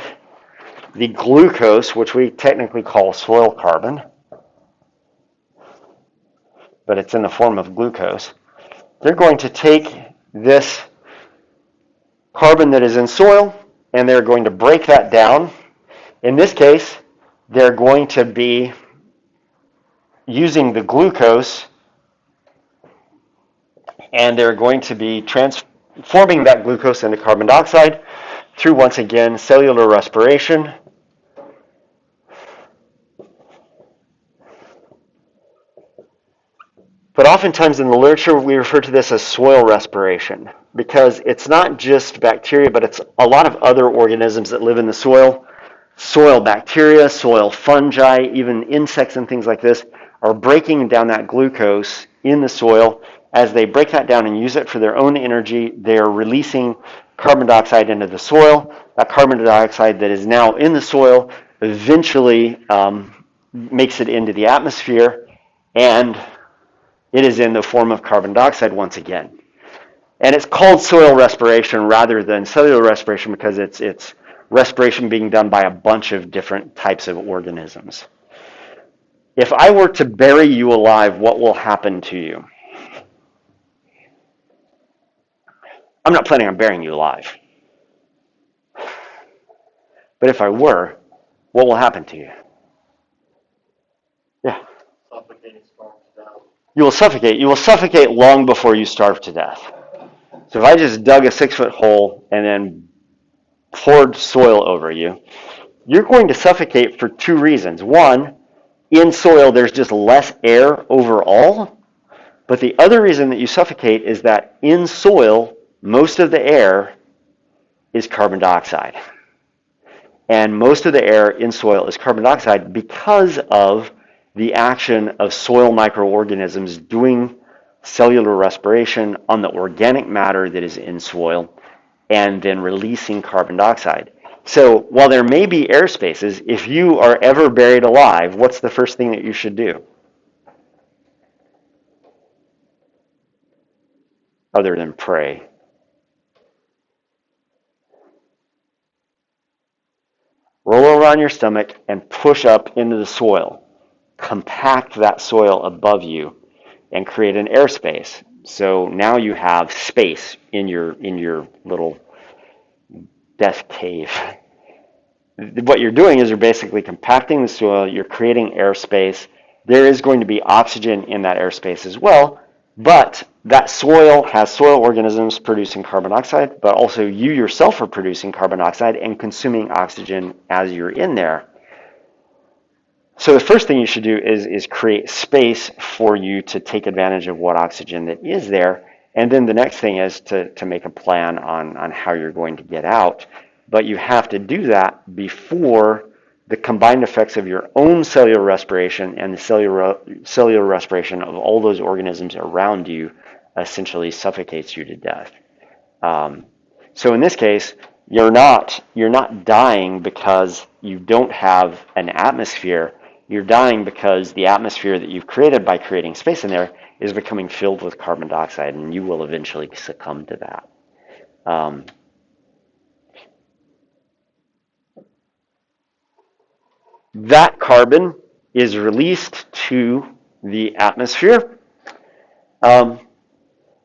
[SPEAKER 1] the glucose, which we technically call soil carbon, but it's in the form of glucose. They're going to take this carbon that is in soil, and they're going to break that down. In this case, they're going to be using the glucose, and they're going to be transforming that glucose into carbon dioxide through, once again, cellular respiration. But oftentimes in the literature, we refer to this as soil respiration because it's not just bacteria, but it's a lot of other organisms that live in the soil. Soil bacteria, soil fungi, even insects and things like this are breaking down that glucose in the soil. As they break that down and use it for their own energy, they're releasing carbon dioxide into the soil. That carbon dioxide that is now in the soil eventually makes it into the atmosphere, and it is in the form of carbon dioxide once again. And it's called soil respiration rather than cellular respiration because it's respiration being done by a bunch of different types of organisms. If I were to bury you alive, what will happen to you? I'm not planning on burying you alive. But if I were, what will happen to you? Yeah.
[SPEAKER 2] Suffocate, starve to death.
[SPEAKER 1] You will suffocate. You will suffocate long before you starve to death. So if I just dug a 6-foot hole and then poured soil over you, you're going to suffocate for 2 reasons. One, in soil there's just less air overall, but the other reason that you suffocate is that in soil most of the air is carbon dioxide. And most of the air in soil is carbon dioxide because of the action of soil microorganisms doing cellular respiration on the organic matter that is in soil and then releasing carbon dioxide. So while there may be air spaces, if you are ever buried alive, what's the first thing that you should do? Other than pray. Roll over on your stomach and push up into the soil. Compact that soil above you and create an airspace. So now you have space in your little death cave. What you're doing is you're basically compacting the soil, you're creating airspace. There is going to be oxygen in that airspace as well, but that soil has soil organisms producing carbon dioxide, but also you yourself are producing carbon dioxide and consuming oxygen as you're in there. So the first thing you should do is create space for you to take advantage of what oxygen that is there. And then the next thing is to make a plan on how you're going to get out. But you have to do that before the combined effects of your own cellular respiration and the cellular respiration of all those organisms around you essentially suffocates you to death. So in this case, you're not dying because you don't have an atmosphere. You're dying because the atmosphere that you've created by creating space in there is becoming filled with carbon dioxide, and you will eventually succumb to that. That carbon is released to the atmosphere. And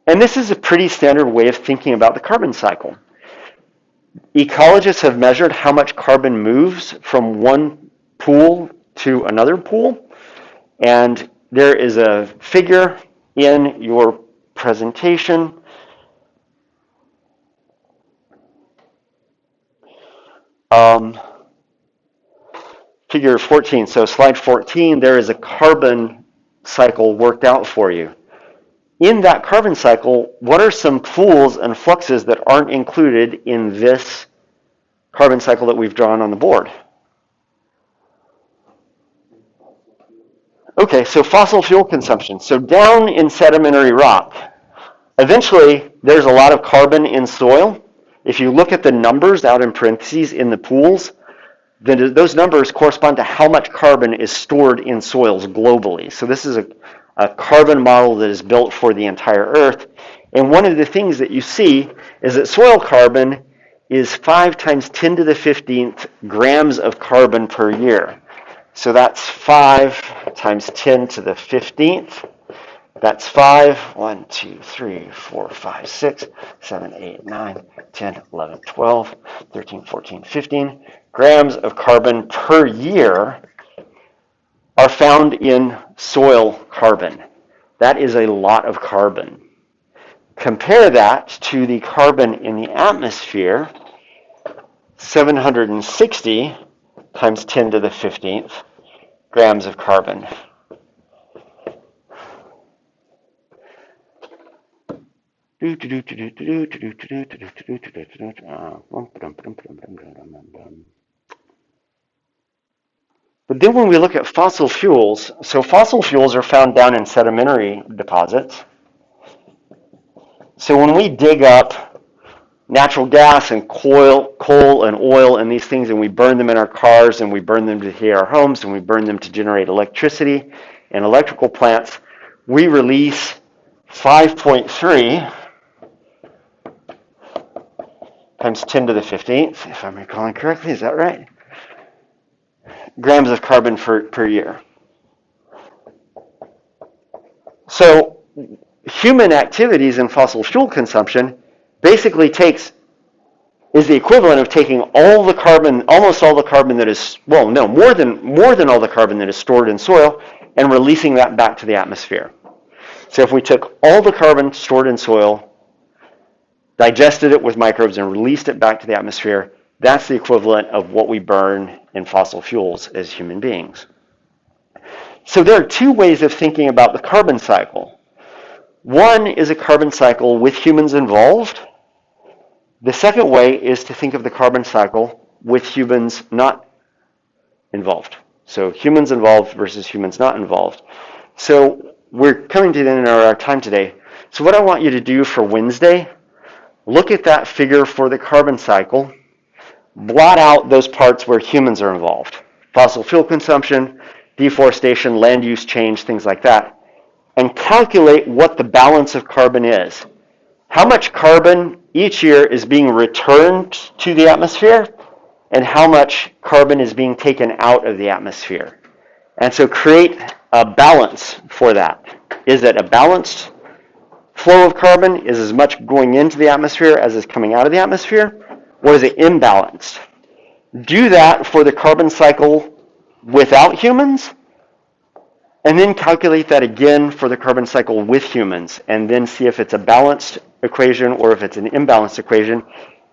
[SPEAKER 1] this is a pretty standard way of thinking about the carbon cycle. Ecologists have measured how much carbon moves from one pool to another pool, and there is a figure in your presentation. Figure 14, so slide 14, there is a carbon cycle worked out for you. In that carbon cycle, what are some pools and fluxes that aren't included in this carbon cycle that we've drawn on the board? Okay, so fossil fuel consumption. So down in sedimentary rock, eventually there's a lot of carbon in soil. If you look at the numbers out in parentheses in the pools, then those numbers correspond to how much carbon is stored in soils globally. So this is a carbon model that is built for the entire Earth. And one of the things that you see is that soil carbon is 5 times 10 to the 15th grams of carbon per year. So that's 5 times 10 to the 15th. That's 5, 1, 2, 3, 4, 5, 6, 7, 8, 9, 10, 11, 12, 13, 14, 15 grams of carbon per year are found in soil carbon. That is a lot of carbon. Compare that to the carbon in the atmosphere, 760 times 10 to the 15th grams of carbon. But then when we look at fossil fuels, so fossil fuels are found down in sedimentary deposits. So when we dig up natural gas and coal and oil and these things, and we burn them in our cars, and we burn them to heat our homes, and we burn them to generate electricity and electrical plants, we release 5.3 times 10 to the 15th, if I'm recalling correctly. Is that right? Grams of carbon per year. So human activities in fossil fuel consumption basically is the equivalent of taking all the carbon, almost all the carbon that is, well, no, more than all the carbon that is stored in soil, and releasing that back to the atmosphere. So if we took all the carbon stored in soil, digested it with microbes, and released it back to the atmosphere, that's the equivalent of what we burn in fossil fuels as human beings. So there are two ways of thinking about the carbon cycle. One is a carbon cycle with humans involved. The second way is to think of the carbon cycle with humans not involved. So humans involved versus humans not involved. So we're coming to the end of our time today. So what I want you to do for Wednesday, look at that figure for the carbon cycle, blot out those parts where humans are involved. Fossil fuel consumption, deforestation, land use change, things like that, and calculate what the balance of carbon is. How much carbon each year is being returned to the atmosphere, and how much carbon is being taken out of the atmosphere. And so create a balance for that. Is it a balanced flow of carbon? Is as much going into the atmosphere as is coming out of the atmosphere? Or is it imbalanced? Do that for the carbon cycle without humans, and then calculate that again for the carbon cycle with humans, and then see if it's a balanced equation or if it's an imbalanced equation.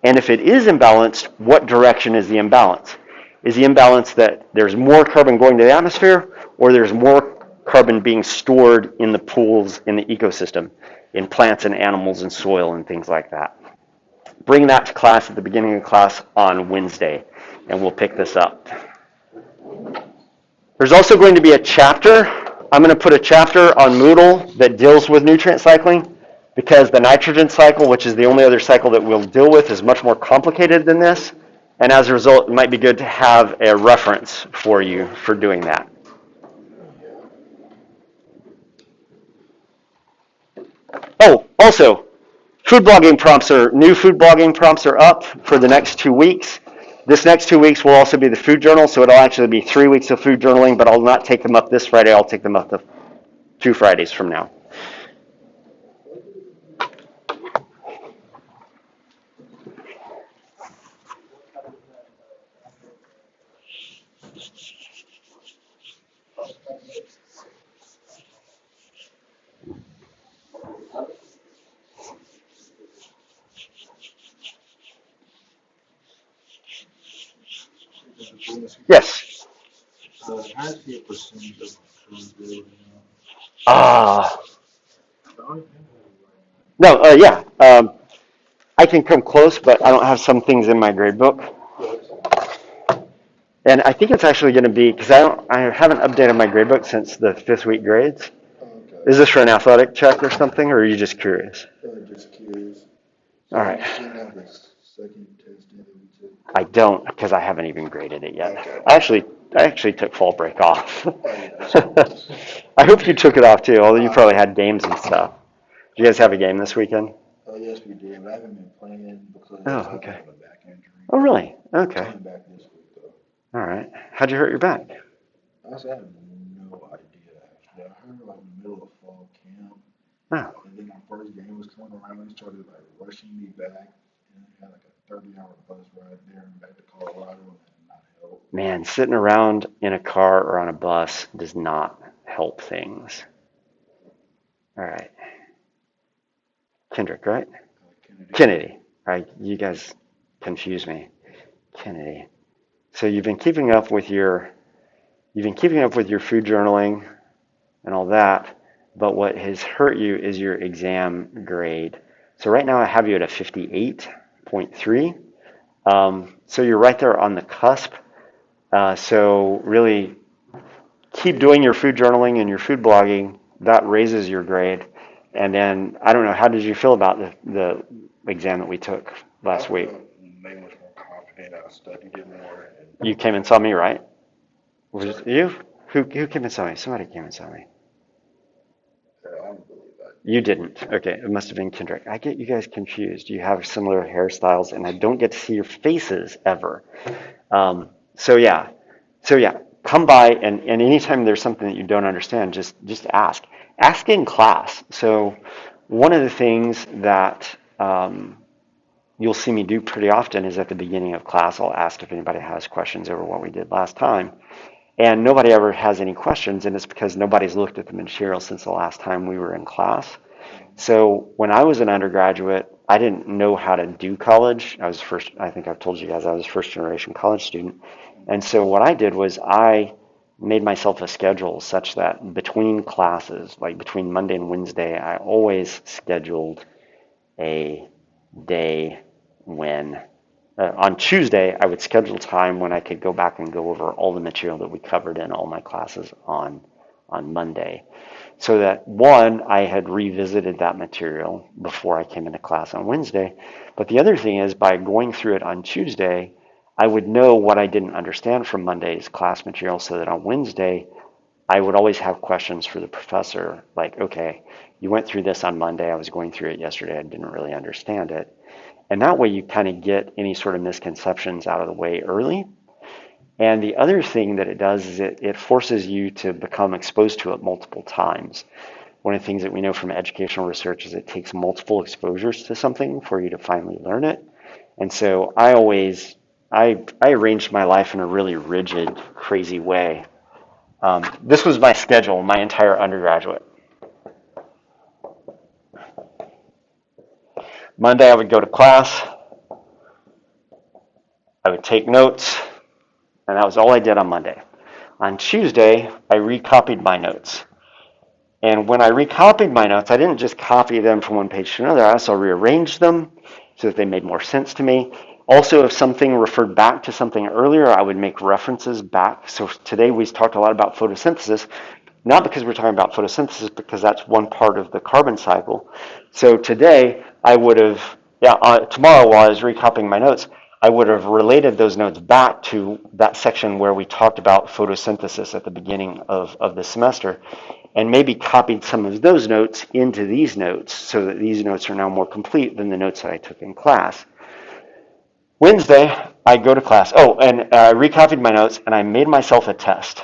[SPEAKER 1] And if it is imbalanced, what direction is the imbalance? Is the imbalance that there's more carbon going to the atmosphere, or there's more carbon being stored in the pools in the ecosystem, in plants and animals and soil and things like that? Bring that to class at the beginning of class on Wednesday, and we'll pick this up. There's also going to be a chapter. I'm going to put a chapter on Moodle that deals with nutrient cycling, because the nitrogen cycle, which is the only other cycle that we'll deal with, is much more complicated than this. And as a result, it might be good to have a reference for you for doing that. Oh, also, new food blogging prompts are up for the next 2 weeks. This next 2 weeks will also be the food journal, so it'll actually be 3 weeks of food journaling, but I'll not take them up this Friday. I'll take them up 2 Fridays from now. Yes. No, yeah. I can come close, but I don't have some things in my grade book. And I think it's actually going to be, because I haven't updated my grade book since the 5th week grades. Is this for an athletic check or something, or are you just curious?
[SPEAKER 3] Just curious.
[SPEAKER 1] All right. I don't, because I haven't even graded it yet. I actually took fall break off. I hope you took it off too, although you probably had games and stuff. Did you guys have a game this weekend?
[SPEAKER 3] Oh, yes, we did. I haven't been playing because
[SPEAKER 1] Oh, okay.
[SPEAKER 3] I have a back injury.
[SPEAKER 1] Oh, really? Okay.
[SPEAKER 3] I'm back this week, though.
[SPEAKER 1] All right. How'd you hurt your back?
[SPEAKER 3] Honestly, I have no idea, actually. I heard like in the middle of fall camp.
[SPEAKER 1] Oh.
[SPEAKER 3] And then my first game was coming around and he started like rushing me back. And I had like a 30-hour bus ride there and back to Colorado, and that did not help.
[SPEAKER 1] Man, sitting around in a car or on a bus does not help things. All right. Kendrick, right? Kennedy. All right, you guys confuse me. Kennedy. So you've been keeping up with your food journaling and all that, but what has hurt you is your exam grade. So right now I have you at a 58.3. So you're right there on the cusp. So really keep doing your food journaling and your food blogging. That raises your grade. And then, I don't know, how did you feel about the exam that we took last week?
[SPEAKER 3] Made much more confident. I studied it more.
[SPEAKER 1] You came and saw me, right? Was it you? Who came and saw me? Somebody came and saw me.
[SPEAKER 3] I don't believe that.
[SPEAKER 1] You didn't. Okay, it must have been Kendrick. I get you guys confused. You have similar hairstyles, and I don't get to see your faces ever. So yeah, come by, and anytime there's something that you don't understand, just ask. Ask in class. So one of the things that you'll see me do pretty often is at the beginning of class, I'll ask if anybody has questions over what we did last time. And nobody ever has any questions, and it's because nobody's looked at the material since the last time we were in class. So when I was an undergraduate, I didn't know how to do college. I think I've told you guys, I was a first generation college student. And so what I did was I made myself a schedule such that between classes, like between Monday and Wednesday, I always scheduled a day when on Tuesday, I would schedule time when I could go back and go over all the material that we covered in all my classes on Monday. So that one, I had revisited that material before I came into class on Wednesday. But the other thing is by going through it on Tuesday, I would know what I didn't understand from Monday's class material so that on Wednesday, I would always have questions for the professor, like, okay, you went through this on Monday, I was going through it yesterday, I didn't really understand it. And that way you kind of get any sort of misconceptions out of the way early. And the other thing that it does is it forces you to become exposed to it multiple times. One of the things that we know from educational research is it takes multiple exposures to something for you to finally learn it. And so I arranged my life in a really rigid, crazy way. This was my schedule, my entire undergraduate. Monday, I would go to class. I would take notes, and that was all I did on Monday. On Tuesday, I recopied my notes. And when I recopied my notes, I didn't just copy them from one page to another. I also rearranged them so that they made more sense to me. Also, if something referred back to something earlier, I would make references back. So today we talked a lot about photosynthesis, not because we're talking about photosynthesis, because that's one part of the carbon cycle. So today I would have, tomorrow while I was recopying my notes, I would have related those notes back to that section where we talked about photosynthesis at the beginning of the semester, and maybe copied some of those notes into these notes so that these notes are now more complete than the notes that I took in class. Wednesday, I go to class. Oh, and I recopied my notes, and I made myself a test.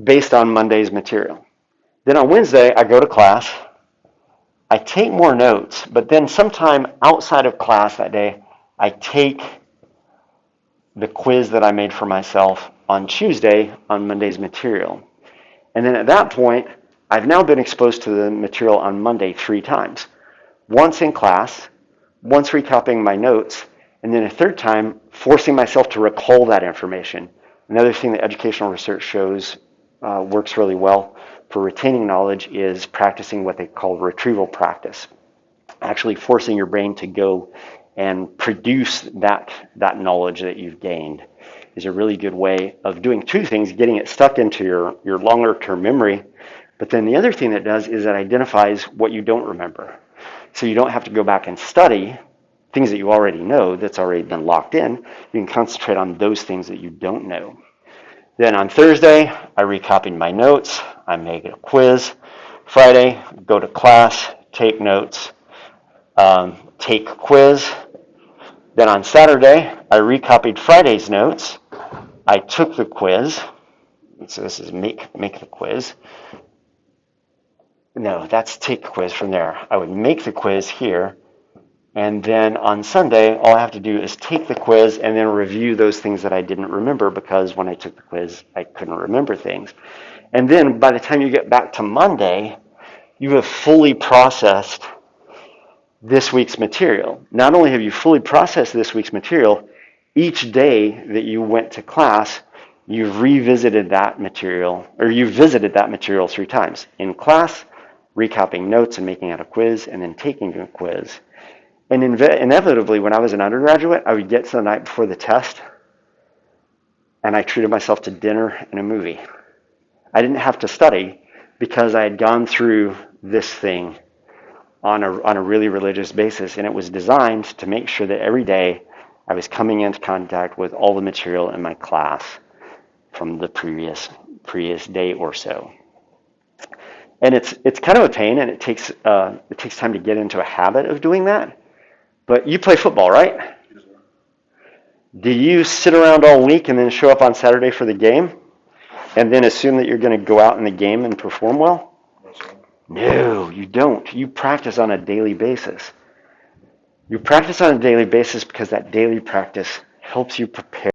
[SPEAKER 1] Based on Monday's material. Then on Wednesday, I go to class. I take more notes, but then sometime outside of class that day, I take the quiz that I made for myself on Tuesday on Monday's material. And then at that point, I've now been exposed to the material on Monday 3 times. Once in class, once recopying my notes, and then a third time forcing myself to recall that information. Another thing that educational research shows works really well for retaining knowledge is practicing what they call retrieval practice. Actually forcing your brain to go and produce that knowledge that you've gained is a really good way of doing 2 things, getting it stuck into your longer term memory, but then the other thing that does is it identifies what you don't remember. So you don't have to go back and study things that you already know that's already been locked in. You can concentrate on those things that you don't know. Then on Thursday, I recopied my notes. I make a quiz. Friday, go to class, take notes, take quiz. Then on Saturday, I recopied Friday's notes. I took the quiz. So this is make the quiz. No, that's take the quiz from there. I would make the quiz here. And then on Sunday, all I have to do is take the quiz and then review those things that I didn't remember, because when I took the quiz, I couldn't remember things. And then by the time you get back to Monday, you have fully processed this week's material. Not only have you fully processed this week's material, each day that you went to class, you've revisited that material, or you've visited that material 3 times. In class, recapping notes and making out a quiz, and then taking a quiz. And inevitably, when I was an undergraduate, I would get to the night before the test, and I treated myself to dinner and a movie. I didn't have to study because I had gone through this thing on a really religious basis, and it was designed to make sure that every day I was coming into contact with all the material in my class from the previous day or so. And it's kind of a pain, and it takes time to get into a habit of doing that. But you play football, right?
[SPEAKER 3] Yes, sir.
[SPEAKER 1] Do you sit around all week and then show up on Saturday for the game, and then assume that you're going to go out in the game and perform well?
[SPEAKER 3] Yes, sir.
[SPEAKER 1] No, you don't. You practice on a daily basis. You practice on a daily basis because that daily practice helps you prepare